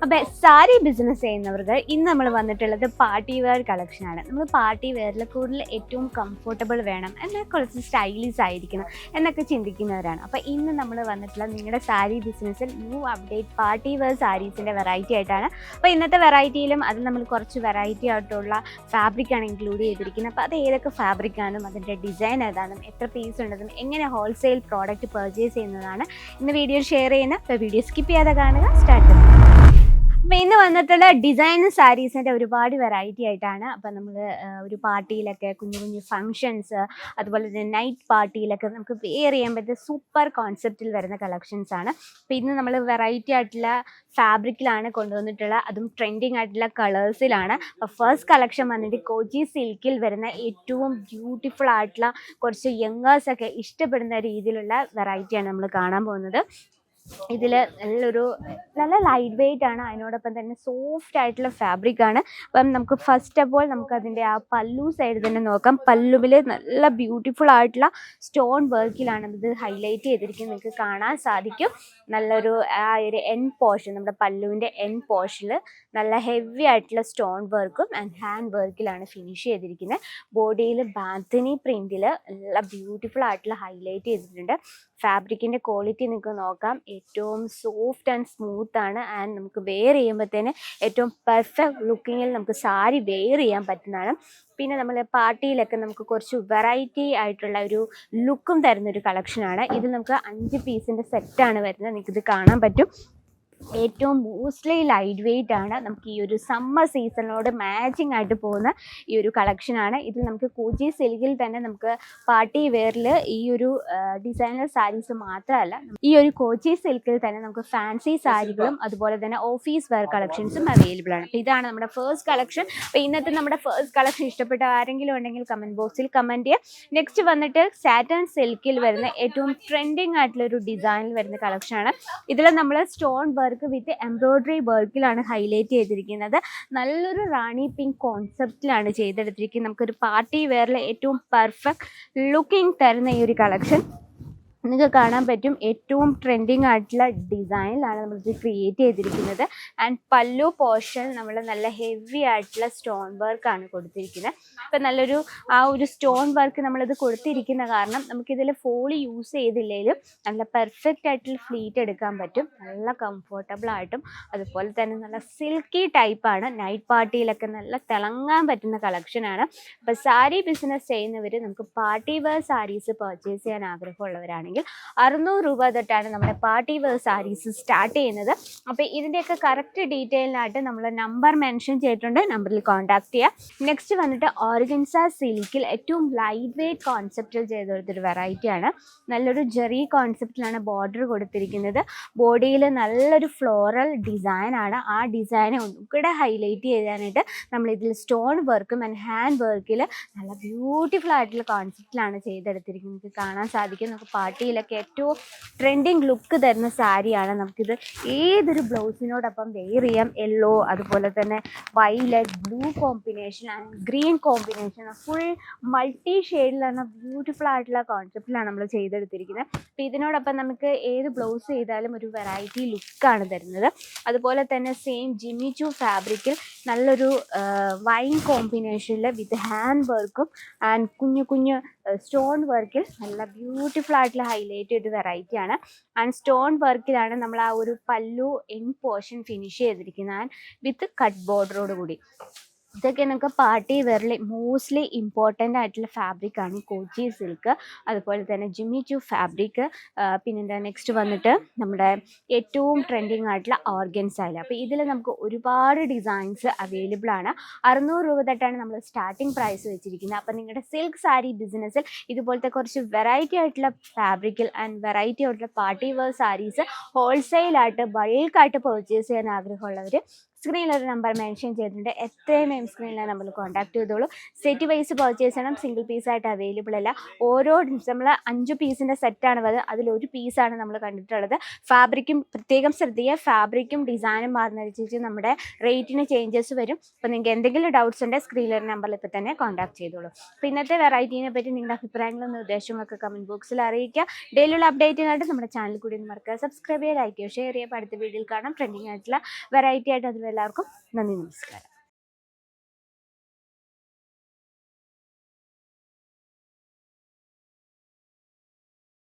അപ്പോൾ സാരി ബിസിനസ് ചെയ്യുന്നവർക്ക് ഇന്ന് നമ്മൾ വന്നിട്ടുള്ളത് പാർട്ടി വെയർ കളക്ഷനാണ്. നമ്മൾ പാർട്ടി വെയറിൽ കൂടുതൽ ഏറ്റവും കംഫർട്ടബിൾ വേണം, എന്നാൽ കുറച്ച് സ്റ്റൈലിഷ് ആയിരിക്കണം എന്നൊക്കെ ചിന്തിക്കുന്നവരാണ്. അപ്പോൾ ഇന്ന് നമ്മൾ വന്നിട്ടുള്ള നിങ്ങളുടെ സാരി ബിസിനസ്സിൽ ന്യൂ അപ്ഡേറ്റ് പാർട്ടി വെയർ സാരീസിൻ്റെ വെറൈറ്റി ആയിട്ടാണ്. അപ്പോൾ ഇന്നത്തെ വെറൈറ്റിയിലും അതിൽ നമ്മൾ കുറച്ച് വെറൈറ്റി ആയിട്ടുള്ള ഫാബ്രിക്കാണ് ഇൻക്ലൂഡ് ചെയ്തിരിക്കുന്നത്. അപ്പോൾ അത് ഏതൊക്കെ ഫാബ്രിക്കാണെന്നും അതിൻ്റെ ഡിസൈൻ ഏതാണെന്നും എത്ര പീസ് ഉണ്ടെന്നും എങ്ങനെ ഹോൾസെയിൽ പ്രോഡക്റ്റ് പർച്ചേസ് ചെയ്യുന്നതാണ് ഇന്ന് വീഡിയോ ഷെയർ ചെയ്യുന്നത്. അപ്പോൾ വീഡിയോ സ്കിപ്പ് ചെയ്യാതെ കാണുക. സ്റ്റാർട്ട് ചെയ്യുക. അപ്പോൾ ഇന്ന് വന്നിട്ടുള്ള ഡിസൈൻ സാരീസിൻ്റെ ഒരുപാട് വെറൈറ്റി ആയിട്ടാണ്. അപ്പോൾ നമ്മൾ ഒരു പാർട്ടിയിലൊക്കെ കുഞ്ഞു കുഞ്ഞു ഫങ്ഷൻസ്, അതുപോലെ തന്നെ നൈറ്റ് പാർട്ടിയിലൊക്കെ നമുക്ക് വെയർ ചെയ്യാൻ പറ്റിയ സൂപ്പർ കോൺസെപ്റ്റിൽ വരുന്ന കളക്ഷൻസാണ്. അപ്പോൾ ഇന്ന് നമ്മൾ വെറൈറ്റി ആയിട്ടുള്ള ഫാബ്രിക്കിലാണ് കൊണ്ടുവന്നിട്ടുള്ളത്, അതും ട്രെൻഡിങ് ആയിട്ടുള്ള കളേഴ്സിലാണ്. അപ്പോൾ ഫസ്റ്റ് കളക്ഷൻ വന്നിട്ട് കോച്ചി സിൽക്കിൽ വരുന്ന ഏറ്റവും ബ്യൂട്ടിഫുൾ ആയിട്ടുള്ള കുറച്ച് യങ്ങേഴ്സൊക്കെ ഇഷ്ടപ്പെടുന്ന രീതിയിലുള്ള വെറൈറ്റിയാണ് നമ്മൾ കാണാൻ പോകുന്നത്. ഇതിൽ നല്ല ലൈറ്റ് വെയിറ്റ് ആണ്, അതിനോടൊപ്പം തന്നെ സോഫ്റ്റ് ആയിട്ടുള്ള ഫാബ്രിക്കാണ്. അപ്പം നമുക്ക് ഫസ്റ്റ് ഓഫ് ഓൾ നമുക്കതിൻ്റെ ആ പല്ലു സൈഡ് തന്നെ നോക്കാം. പല്ലുവിൽ നല്ല ബ്യൂട്ടിഫുൾ ആയിട്ടുള്ള സ്റ്റോൺ വർക്കിലാണ് ഇത് ഹൈലൈറ്റ് ചെയ്തിരിക്കുന്നത്. നിങ്ങൾക്ക് കാണാൻ സാധിക്കും. നല്ലൊരു ആ ഒരു എൻ പോർഷൻ, നമ്മുടെ പല്ലുവിൻ്റെ എൻ പോർഷനിൽ നല്ല ഹെവി ആയിട്ടുള്ള സ്റ്റോൺ വർക്കും ആൻഡ് ഹാൻഡ് വർക്കിലാണ് ഫിനിഷ് ചെയ്തിരിക്കുന്നത്. ബോഡിയിൽ ബാന്തനി പ്രിൻറ്റിൽ നല്ല ബ്യൂട്ടിഫുൾ ആയിട്ടുള്ള ഹൈലൈറ്റ് ചെയ്തിട്ടുണ്ട്. ഫാബ്രിക്കിൻ്റെ ക്വാളിറ്റി നിങ്ങൾക്ക് നോക്കാം, ഏറ്റവും സോഫ്റ്റ് ആൻഡ് സ്മൂത്ത് ആണ്. ആൻഡ് നമുക്ക് വെയർ ചെയ്യുമ്പോഴത്തേന് ഏറ്റവും പെർഫെക്റ്റ് ലുക്കിങ്ങിൽ നമുക്ക് സാരി വെയർ ചെയ്യാൻ പറ്റുന്നതാണ്. പിന്നെ നമ്മൾ പാർട്ടിയിലൊക്കെ നമുക്ക് കുറച്ച് വെറൈറ്റി ആയിട്ടുള്ള ഒരു ലുക്കും തരുന്നൊരു കളക്ഷനാണ്. ഇതിൽ നമുക്ക് 5 പീസിൻ്റെ സെറ്റാണ് വരുന്നത്. നിങ്ങൾക്കിത് കാണാൻ പറ്റും. ഏറ്റവും മോസ്റ്റ്ലി ലൈറ്റ് വെയിറ്റ് ആണ്. നമുക്ക് ഈ ഒരു സമ്മർ സീസണിനോട് മാച്ചിങ് ആയിട്ട് പോകുന്ന ഈ ഒരു കളക്ഷനാണ്. ഇതിൽ നമുക്ക് കോച്ചി സിൽക്കിൽ തന്നെ നമുക്ക് പാർട്ടി വെയറിൽ ഈ ഒരു ഡിസൈനർ സാരീസ് മാത്രമല്ല, ഈ ഒരു കോച്ചി സിൽക്കിൽ തന്നെ നമുക്ക് ഫാൻസി സാരികളും അതുപോലെ തന്നെ ഓഫീസ് വെയർ കളക്ഷൻസും അവൈലബിൾ ആണ്. അപ്പോൾ ഇതാണ് നമ്മുടെ ഫസ്റ്റ് കളക്ഷൻ. അപ്പോൾ ഇന്നത്തെ നമ്മുടെ ഫസ്റ്റ് കളക്ഷൻ ഇഷ്ടപ്പെട്ട ആരെങ്കിലും ഉണ്ടെങ്കിൽ കമൻറ്റ് ബോക്സിൽ കമൻറ്റ് ചെയ്യുക. നെക്സ്റ്റ് വന്നിട്ട് സാറ്റൻ സിൽക്കിൽ വരുന്ന ഏറ്റവും ട്രെൻഡിങ് ആയിട്ടുള്ള ഒരു ഡിസൈനിൽ വരുന്ന കളക്ഷനാണ്. ഇതിൽ നമ്മൾ സ്റ്റോൺ വർക്ക് വിത്ത് എംബ്രോയിഡറി വർക്കിലാണ് ഹൈലൈറ്റ് ചെയ്തിരിക്കുന്നത്. നല്ലൊരു റാണി പിങ്ക് കോൺസെപ്റ്റിലാണ് ചെയ്തെടുത്തിരിക്കുന്നത്. നമുക്കൊരു പാർട്ടി വെയറിലെ ഏറ്റവും പെർഫെക്റ്റ് ലുക്കിംഗ് തരുന്ന ഈ ഒരു കളക്ഷൻ നിങ്ങൾക്ക് കാണാൻ പറ്റും. ഏറ്റവും ട്രെൻഡിങ് ആയിട്ടുള്ള ഡിസൈനിലാണ് നമ്മളിത് ക്രിയേറ്റ് ചെയ്തിരിക്കുന്നത്. ആൻഡ് പല്ലു പോർഷൻ നമ്മൾ നല്ല ഹെവി ആയിട്ടുള്ള സ്റ്റോൺ വർക്കാണ് കൊടുത്തിരിക്കുന്നത്. ഇപ്പം നല്ലൊരു ആ ഒരു സ്റ്റോൺ വർക്ക് നമ്മളിത് കൊടുത്തിരിക്കുന്ന കാരണം നമുക്കിതിൽ ഫോളി യൂസ് ചെയ്തില്ലെങ്കിലും നല്ല പെർഫെക്റ്റ് ആയിട്ടുള്ള ഫ്ലീറ്റ് എടുക്കാൻ പറ്റും. നല്ല കംഫർട്ടബിൾ ആയിട്ടും അതുപോലെ തന്നെ നല്ല സിൽക്കി ടൈപ്പാണ്. നൈറ്റ് പാർട്ടിയിലൊക്കെ നല്ല തിളങ്ങാൻ പറ്റുന്ന കളക്ഷനാണ്. അപ്പോൾ സാരി ബിസിനസ് ചെയ്യുന്നവർ നമുക്ക് പാർട്ടി വെയർ സാരീസ് പർച്ചേസ് ചെയ്യാൻ ആഗ്രഹമുള്ളവരാണെങ്കിൽ 600 രൂപ തൊട്ടാണ് നമ്മുടെ പാർട്ടി വെയർ സാരീസ് സ്റ്റാർട്ട് ചെയ്യുന്നത്. അപ്പോൾ ഇതിൻ്റെയൊക്കെ കറക്റ്റ് ഡീറ്റെയിലിനായിട്ട് നമ്മൾ നമ്പർ മെൻഷൻ ചെയ്തിട്ടുണ്ട്, നമ്പറിൽ കോൺടാക്ട് ചെയ്യുക. നെക്സ്റ്റ് വന്നിട്ട് ഓർഗൻസ സിൽക്കിൽ ഏറ്റവും ലൈറ്റ് വെയ്റ്റ് കോൺസെപ്റ്റിൽ ചെയ്തെടുത്തൊരു വെറൈറ്റിയാണ്. നല്ലൊരു ജെറി കോൺസെപ്റ്റിലാണ് ബോർഡർ കൊടുത്തിരിക്കുന്നത്. ബോഡിയിൽ നല്ലൊരു ഫ്ലോറൽ ഡിസൈനാണ്. ആ ഡിസൈനെ ഒന്നുകൂടെ ഹൈലൈറ്റ് ചെയ്യാനായിട്ട് നമ്മളിതിൽ സ്റ്റോൺ വർക്കും ആൻഡ് ഹാൻഡ് വർക്കിൽ നല്ല ബ്യൂട്ടിഫുൾ ആയിട്ടുള്ള കോൺസെപ്റ്റിലാണ് ചെയ്തെടുത്തിരിക്കുന്നത്. നമുക്ക് കാണാൻ സാധിക്കും. നമുക്ക് പാർട്ടിയിലൊക്കെ ഏറ്റവും ട്രെൻഡിങ് ലുക്ക് തരുന്ന സാരിയാണ്. നമുക്കിത് ഏതൊരു ബ്ലൗസിനോടൊപ്പം വെയർ ചെയ്യാം. യെല്ലോ, അതുപോലെ തന്നെ violet, blue combination and green combination, full multi ഷെയ്ഡിലാണ് ബ്യൂട്ടിഫുൾ ആയിട്ടുള്ള കോൺസെപ്റ്റിലാണ് നമ്മൾ ചെയ്തെടുത്തിരിക്കുന്നത്. അപ്പോൾ ഇതിനോടൊപ്പം നമുക്ക് ഏത് ബ്ലൗസ് ചെയ്താലും ഒരു വെറൈറ്റി ലുക്കാണ് തരുന്നത്. അതുപോലെ തന്നെ സെയിം ജിമ്മി ചൂ ഫാബ്രിക്കിൽ നല്ലൊരു വൈൻ കോമ്പിനേഷനിൽ വിത്ത് ഹാൻഡ് വർക്കും ആൻഡ് കുഞ്ഞു കുഞ്ഞു സ്റ്റോൺ വർക്കിൽ നല്ല ബ്യൂട്ടിഫുൾ ആയിട്ടുള്ള ഹൈലൈറ്റ് ചെയ്ത വെറൈറ്റിയാണ്. ആൻഡ് സ്റ്റോൺ വർക്കിലാണ് നമ്മൾ ആ ഒരു പല്ലു എൻ പോർഷൻ ഫിനിഷ് ചെയ്തിരിക്കുന്നത് ആൻഡ് വിത്ത് കട്ട് ബോർഡറോട് കൂടി. ഇതൊക്കെ നമുക്ക് പാർട്ടി വെയറിൽ മോസ്റ്റ്ലി ഇമ്പോർട്ടൻ്റ് ആയിട്ടുള്ള ഫാബ്രിക്കാണ് കോച്ചി സിൽക്ക്, അതുപോലെ തന്നെ ജിമ്മി ചൂ ഫാബ്രിക്. പിന്നെന്താ നെക്സ്റ്റ് വന്നിട്ട് നമ്മുടെ ഏറ്റവും ട്രെൻഡിങ് ആയിട്ടുള്ള ഓർഗൻസയില. അപ്പോൾ ഇതിൽ നമുക്ക് ഒരുപാട് ഡിസൈൻസ് അവൈലബിൾ ആണ്. 600 രൂപ തൊട്ടാണ് നമ്മൾ സ്റ്റാർട്ടിംഗ് പ്രൈസ് വെച്ചിരിക്കുന്നത്. അപ്പോൾ നിങ്ങളുടെ സിൽക്ക് സാരി ബിസിനസ്സിൽ ഇതുപോലത്തെ കുറച്ച് വെറൈറ്റി ആയിട്ടുള്ള ഫാബ്രിക്കിൽ ആൻഡ് വെറൈറ്റി ആയിട്ടുള്ള പാർട്ടി വെയർ സാരീസ് ഹോൾസെയിലായിട്ട് ബൾക്കായിട്ട് പർച്ചേസ് ചെയ്യാൻ ആഗ്രഹമുള്ളവർ സ്ക്രീനിലൊരു നമ്പർ മെൻഷൻ ചെയ്തിട്ടുണ്ട്. എത്രയും വേഗം സ്ക്രീനിലെ നമ്പറിൽ കോൺടാക്ട് ചെയ്തോളൂ. സെറ്റ് വൈസ് പർച്ചേസ് ചെയ്യണം, സിംഗിൾ പീസായിട്ട് അവൈലബിൾ അല്ല. ഓരോ നമ്മൾ 5 പീസിൻ്റെ സെറ്റാണ് അത്, അതിലൊരു പീസാണ് നമ്മൾ കണ്ടിട്ടുള്ളത്. ഫാബ്രിക്കും പ്രത്യേകം ശ്രദ്ധിക്കുക, ഫാബ്രിക്കും ഡിസൈനും മാറുന്നതനുസരിച്ച് നമ്മുടെ റേറ്റിന് ചേഞ്ചസ് വരും. അപ്പോൾ നിങ്ങൾക്ക് എന്തെങ്കിലും ഡൗട്ട്സ് ഉണ്ടെങ്കിൽ സ്ക്രീനിലൊരു നമ്പറിൽ ഇപ്പോൾ തന്നെ കോൺടാക്ട് ചെയ്തോളൂ. അപ്പോൾ ഇന്നത്തെ വെറൈറ്റീനെ പറ്റി നിങ്ങളുടെ അഭിപ്രായങ്ങളും നിർദ്ദേശങ്ങളൊക്കെ കമൻറ്റ് ബോക്സിൽ അറിയിക്കുക. ഡെയിലിയുള്ള അപ്ഡേറ്റിനായിട്ട് നമ്മുടെ ചാനൽ കൂടി ഒന്ന് മറക്കുക, സബ്സ്ക്രൈബ് ചെയ്യുക, ലൈക്ക് ചെയ്യുക, ഷെയർ ചെയ്യുക. അടുത്ത വീഡിയോയിൽ കാണാം ട്രെൻഡിങ് ആയിട്ടുള്ള വെറൈറ്റി ആയിട്ട്. അതിലെല്ലാവർക്കും നന്ദി, നമസ്കാരം.